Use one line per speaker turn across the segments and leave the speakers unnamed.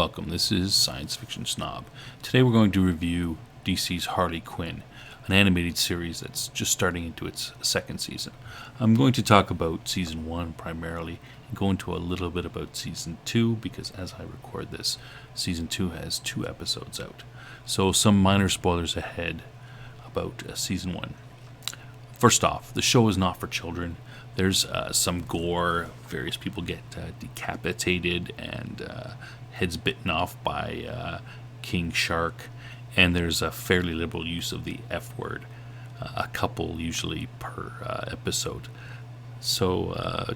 welcome. This is Science Fiction Snob. Today we're going to review DC's Harley Quinn, an animated series that's just starting into its second season. I'm going to talk about Season 1 primarily and go into a little bit about Season 2 because as I record this, Season 2 has 2 episodes out. So some minor spoilers ahead about Season 1. First off, the show is not for children. There's some gore. Various people get decapitated and heads bitten off by King Shark. And there's a fairly liberal use of the F word, a couple usually per episode. So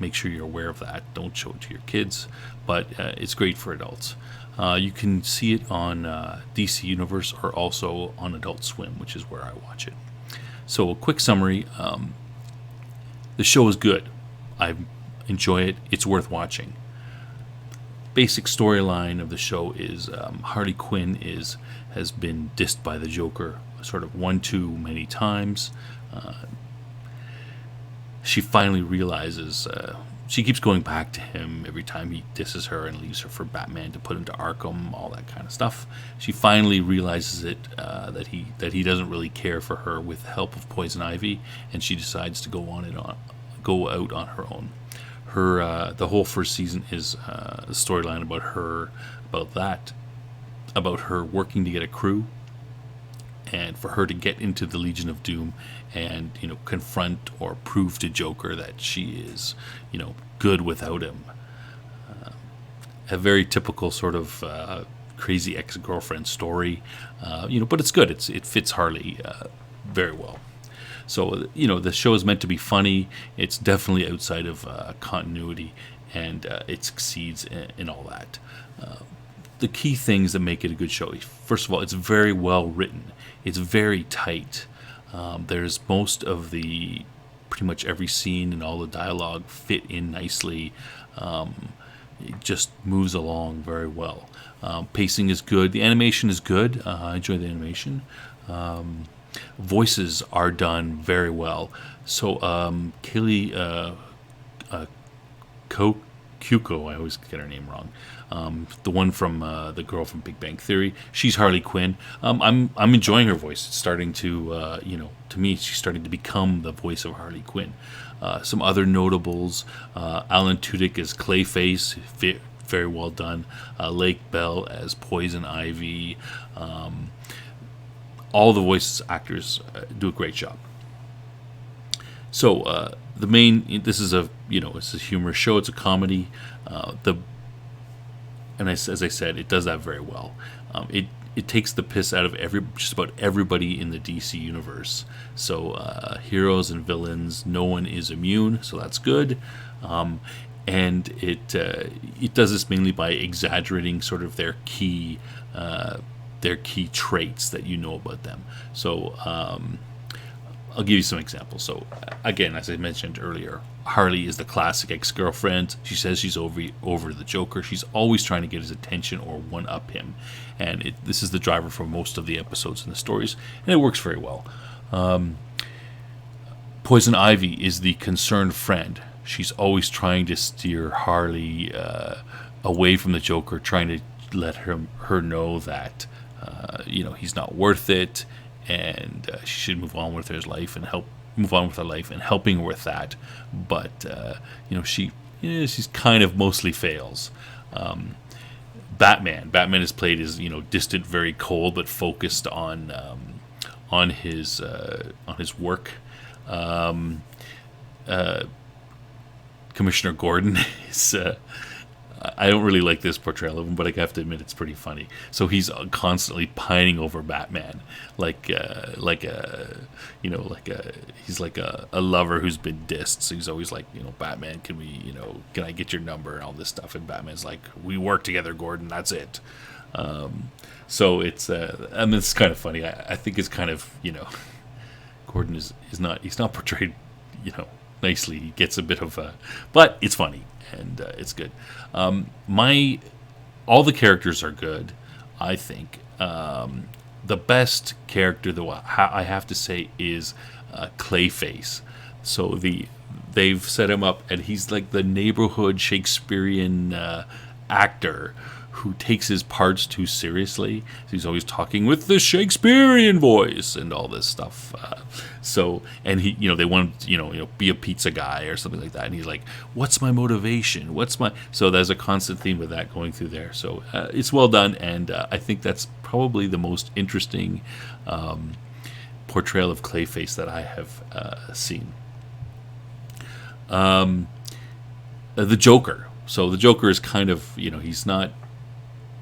make sure you're aware of that. Don't show it to your kids, but it's great for adults. You can see it on DC Universe or also on Adult Swim, which is where I watch it. So a quick summary. The show is good. I enjoy it. It's worth watching. Basic storyline of the show is Harley Quinn has been dissed by the Joker sort of one too many times. She finally realizes she keeps going back to him every time he disses her and leaves her for Batman to put into Arkham, all that kind of stuff. She finally realizes that he doesn't really care for her with the help of Poison Ivy, and she decides to go out on her own. The whole first season is a storyline about her working to get a crew, and for her to get into the Legion of Doom and confront or prove to Joker that she is good without him. A very typical sort of crazy ex-girlfriend story, but it's good. It fits Harley very well. So the show is meant to be funny. It's definitely outside of continuity, and it succeeds in all that. The key things that make it a good show: first of all, it's very well written. It's very tight. There's pretty much every scene and all the dialogue fit in nicely. It just moves along very well. Pacing is good. The animation is good. I enjoy the animation. Voices are done very well. So Kaylee Cuoco, I always get her name wrong. The one from the girl from Big Bang Theory. She's Harley Quinn. I'm enjoying her voice. It's starting to to me, she's starting to become the voice of Harley Quinn. Some other notables: Alan Tudyk as Clayface, very well done. Lake Bell as Poison Ivy. All the voice actors do a great job. So this is it's a humorous show. It's a comedy. As I said, it does that very well. It takes the piss out of just about everybody in the DC universe. So heroes and villains, no one is immune. So that's good. And it does this mainly by exaggerating sort of their key traits that you know about them. So I'll give you some examples. So again, as I mentioned earlier, Harley is the classic ex-girlfriend. She says she's over the Joker. She's always trying to get his attention or one-up him. And this is the driver for most of the episodes and the stories, and it works very well. Poison Ivy is the concerned friend. She's always trying to steer Harley away from the Joker, trying to let her know that he's not worth it, and she should move on with her life and helping her with that. But she's kind of mostly fails. Batman is played as distant, very cold, but focused on his work. Commissioner Gordon is. I don't really like this portrayal of him, but I have to admit it's pretty funny. So he's constantly pining over Batman, he's like a lover who's been dissed. So he's always like, Batman, can I get your number and all this stuff? And Batman's like, we work together, Gordon. That's it. So it's it's kind of funny. I think it's kind of Gordon he's not portrayed nicely. He gets a bit of but it's funny. And it's good. All the characters are good, I think. The best character, though, I have to say, is Clayface. So they've set him up, and he's like the neighborhood Shakespearean actor who takes his parts too seriously. He's always talking with the Shakespearean voice and all this stuff. And he, they want him to, be a pizza guy or something like that. And he's like, "What's my motivation? So there's a constant theme of that going through there. So it's well done, and I think that's probably the most interesting portrayal of Clayface that I have seen. The Joker. So the Joker is kind of, he's not.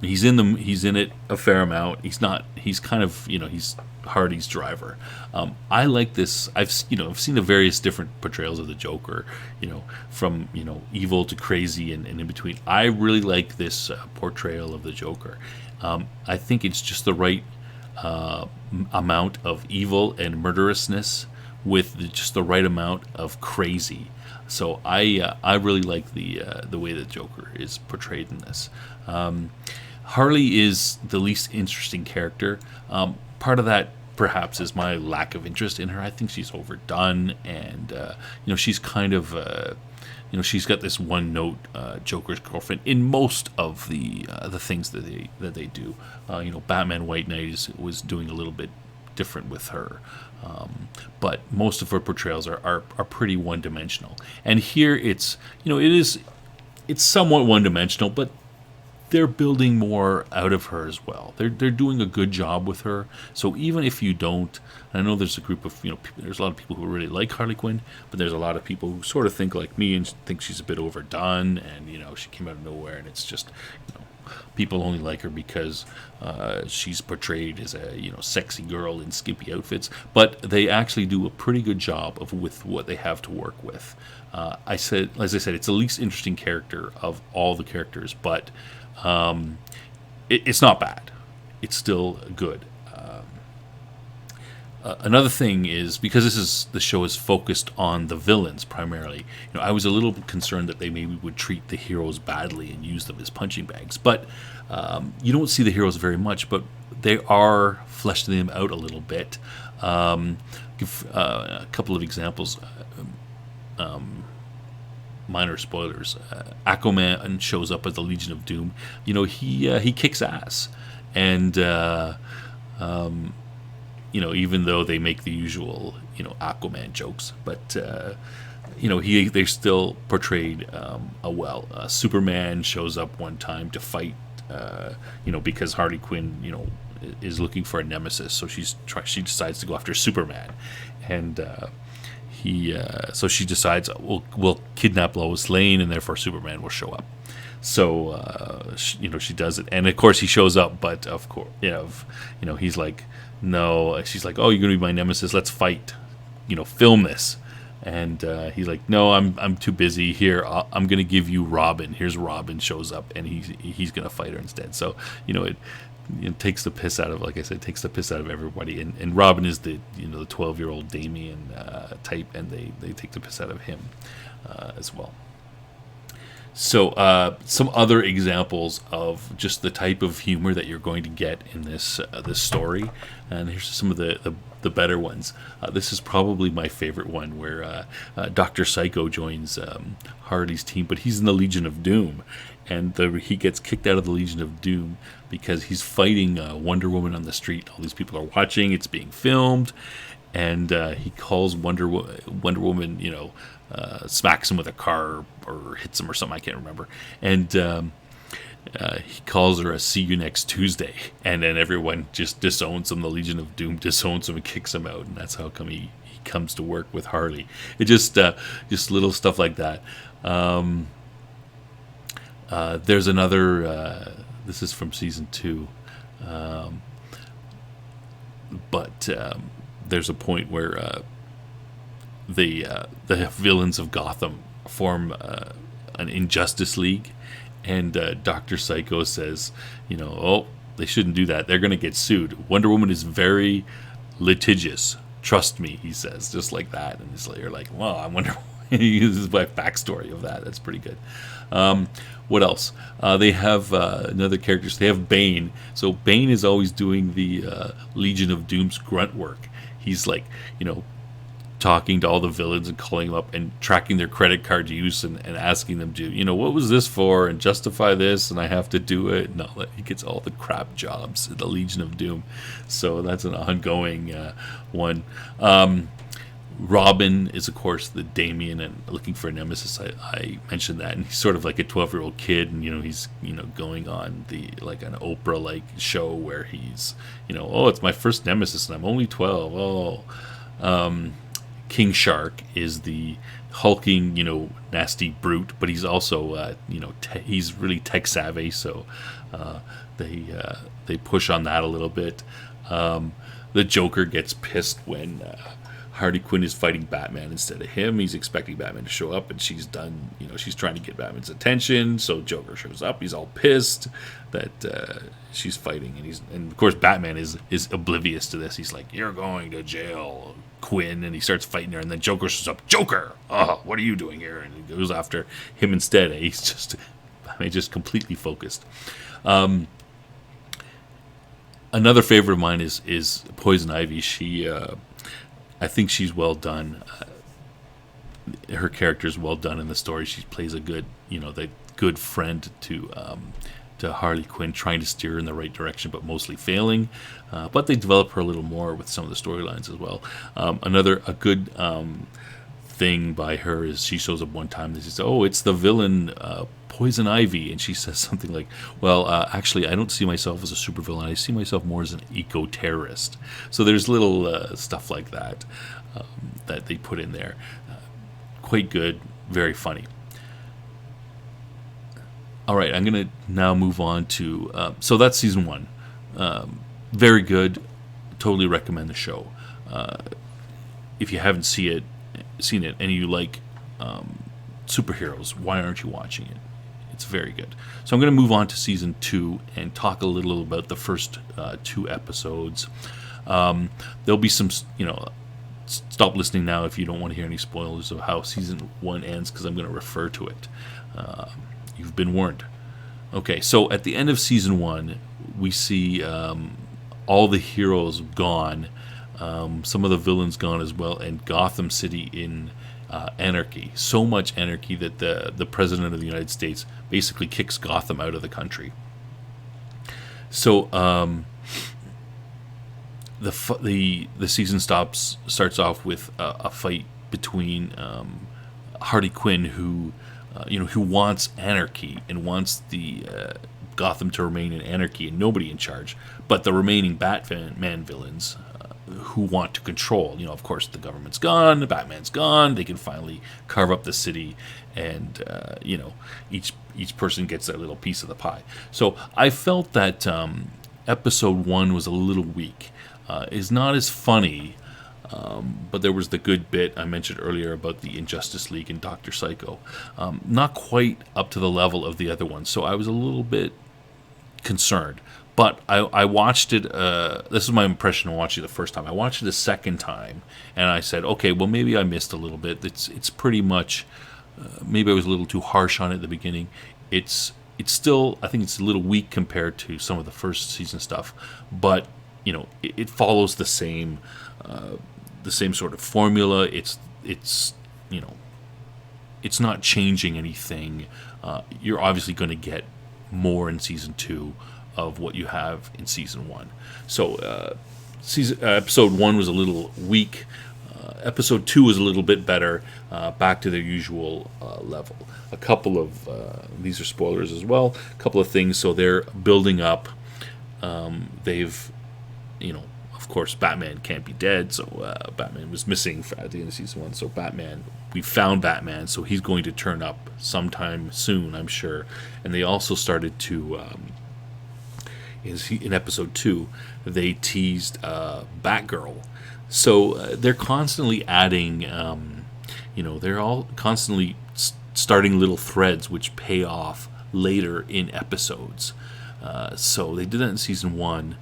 He's in it a fair amount. He's kind of, he's Hardy's driver. I like this. I've seen the various different portrayals of the Joker, from evil to crazy and in between. I really like this portrayal of the Joker. I think it's just the right amount of evil and murderousness with just the right amount of crazy. So I really like the way the Joker is portrayed in this. Harley is the least interesting character. Part of that perhaps is my lack of interest in her. I think she's overdone, and she's kind of she's got this one note Joker's girlfriend in most of the things that they do. Batman White Knight was doing a little bit different with her. But most of her portrayals are pretty one-dimensional. And here it's somewhat one-dimensional, but they're building more out of her as well. They're doing a good job with her. So even if you don't, I know there's a group of there's a lot of people who really like Harley Quinn, but there's a lot of people who sort of think like me and think she's a bit overdone, and she came out of nowhere, and it's just people only like her because she's portrayed as a sexy girl in skimpy outfits. But they actually do a pretty good job with what they have to work with. As I said, it's the least interesting character of all the characters, but it's not bad. It's still good. Another thing is, because the show is focused on the villains primarily, I was a little concerned that they maybe would treat the heroes badly and use them as punching bags. But you don't see the heroes very much, but they are fleshing them out a little bit. Give a couple of examples. Minor spoilers. Aquaman shows up as the Legion of Doom. He kicks ass, and even though they make the usual Aquaman jokes, but they still portrayed well. Superman shows up one time to fight, because Harley Quinn is looking for a nemesis, so she decides to go after Superman, and so she decides we'll kidnap Lois Lane, and therefore Superman will show up. So she does it, and of course he shows up, but of course he's like, no. She's like, oh, you're gonna be my nemesis, let's fight, film this. And he's like, no, I'm too busy. Here, I'm gonna give you Robin. Here's Robin. Shows up, and he's gonna fight her instead. So it takes the piss out of, like I said, takes the piss out of everybody. And Robin is the the 12-year-old Damien type, and they take the piss out of him as well. So some other examples of just the type of humor that you're going to get in this story, and here's some of the better ones. This is probably my favorite one, where Dr. Psycho joins Hardy's team, but he's in the Legion of Doom, and he gets kicked out of the Legion of Doom because he's fighting Wonder Woman on the street. All these people are watching; it's being filmed, and he calls Wonder Woman, smacks him with a car or hits him or something, I can't remember. And he calls her a "see you next Tuesday," and then everyone just disowns him. The Legion of Doom disowns him and kicks him out, and that's how come he comes to work with Harley. It just little stuff like that. There's another. This is from season 2, but there's a point where the villains of Gotham form an Injustice League, and Dr. Psycho says, oh, they shouldn't do that. They're going to get sued. Wonder Woman is very litigious. Trust me, he says, just like that. And you're like, well, I wonder. This is my backstory of that. That's pretty good. What else? They have another characters. They have Bane. So Bane is always doing the Legion of Doom's grunt work. He's like, talking to all the villains and calling them up and tracking their credit card use and asking them to, what was this for, and justify this, and I have to do it, and all that. He gets all the crap jobs in the Legion of Doom. So that's an ongoing one. Robin is, of course, the Damien and looking for a nemesis. I mentioned that, and he's sort of like a 12-year-old kid, and he's going on the like an Oprah-like show where he's oh, it's my first nemesis, and I'm only 12. King Shark is the hulking, nasty brute, but he's also he's really tech savvy, so they push on that a little bit. The Joker gets pissed when Harley Quinn is fighting Batman instead of him. He's expecting Batman to show up, and she's trying to get Batman's attention. So Joker shows up. He's all pissed that she's fighting, and of course Batman is oblivious to this. He's like, "You're going to jail, Quinn," and he starts fighting her. And then Joker shows up. "Joker, what are you doing here?" And he goes after him instead. He's just completely focused. Another favorite of mine is Poison Ivy. She I think she's well done. Her character is well done in the story. She plays a good, the good friend to Harley Quinn, trying to steer her in the right direction, but mostly failing. But they develop her a little more with some of the storylines as well. A good thing by her is she shows up one time and she says, "Oh, it's the villain Poison Ivy," and she says something like, "Well, actually, I don't see myself as a supervillain. I see myself more as an eco-terrorist." So there's little stuff like that that they put in there. Quite good, very funny. All right, I'm going to now move on to... so that's season 1. Very good. Totally recommend the show. If you haven't seen it and you like superheroes, why aren't you watching it? It's very good. So I'm going to move on to season 2 and talk a little about the first 2 episodes. There'll be some, stop listening now if you don't want to hear any spoilers of how season 1 ends, because I'm going to refer to it. You've been warned. Okay, so at the end of season 1, we see all the heroes gone, some of the villains gone as well, and Gotham City in anarchy. So much anarchy that the President of the United States basically kicks Gotham out of the country. So the season starts off with a fight between Harley Quinn, who wants anarchy and wants the Gotham to remain in anarchy and nobody in charge, but the remaining Batman villains who want to control. Of course, the government's gone, Batman's gone. They can finally carve up the city, and each person gets their little piece of the pie. So I felt that episode 1 was a little weak. Is not as funny, but there was the good bit I mentioned earlier about the Injustice League and Dr. Psycho. Not quite up to the level of the other ones, so I was a little bit concerned. But I watched it, this is my impression of watching it the first time. I watched it a second time, and I said, okay, well, maybe I missed a little bit. It's pretty much, maybe I was a little too harsh on it at the beginning. It's still, I think it's a little weak compared to some of the first season stuff, but, it follows the same sort of formula. It's not changing anything. You're obviously going to get more in season 2 of what you have in season 1. So episode 1 was a little weak. Episode 2 was a little bit better, back to their usual level. A couple of these are spoilers as well. A couple of things. So they're building up. They've, of course, Batman can't be dead. So Batman was missing at the end of season 1. So we found Batman. So he's going to turn up sometime soon, I'm sure. And they also started to. In episode 2, they teased Batgirl. So they're constantly adding, they're all constantly starting little threads which pay off later in episodes. So they did that in season 1,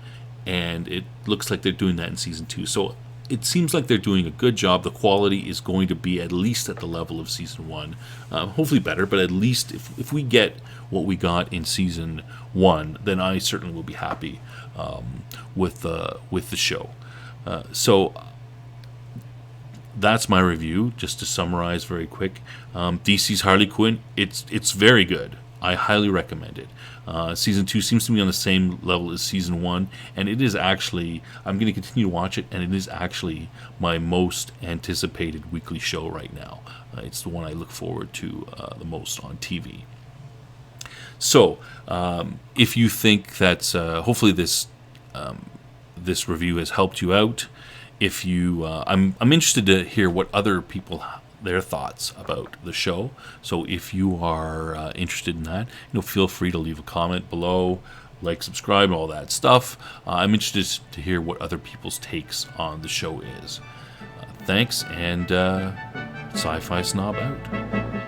and it looks like they're doing that in season 2. So it seems like they're doing a good job. The quality is going to be at least at the level of season 1. Hopefully better, but at least if we get what we got in season 1, then I certainly will be happy with the show. So that's my review. Just to summarize very quick, DC's Harley Quinn, it's very good. I highly recommend it. Season 2 seems to be on the same level as Season 1, and it is actually, I'm going to continue to watch it, and it is actually my most anticipated weekly show right now. It's the one I look forward to the most on TV. So, if you think that hopefully this review has helped you out, if you, I'm interested to hear what other people their thoughts about the show. So if you are interested in that, feel free to leave a comment below, like, subscribe, all that stuff. I'm interested to hear what other people's takes on the show is. Thanks, and Sci-Fi Snob out.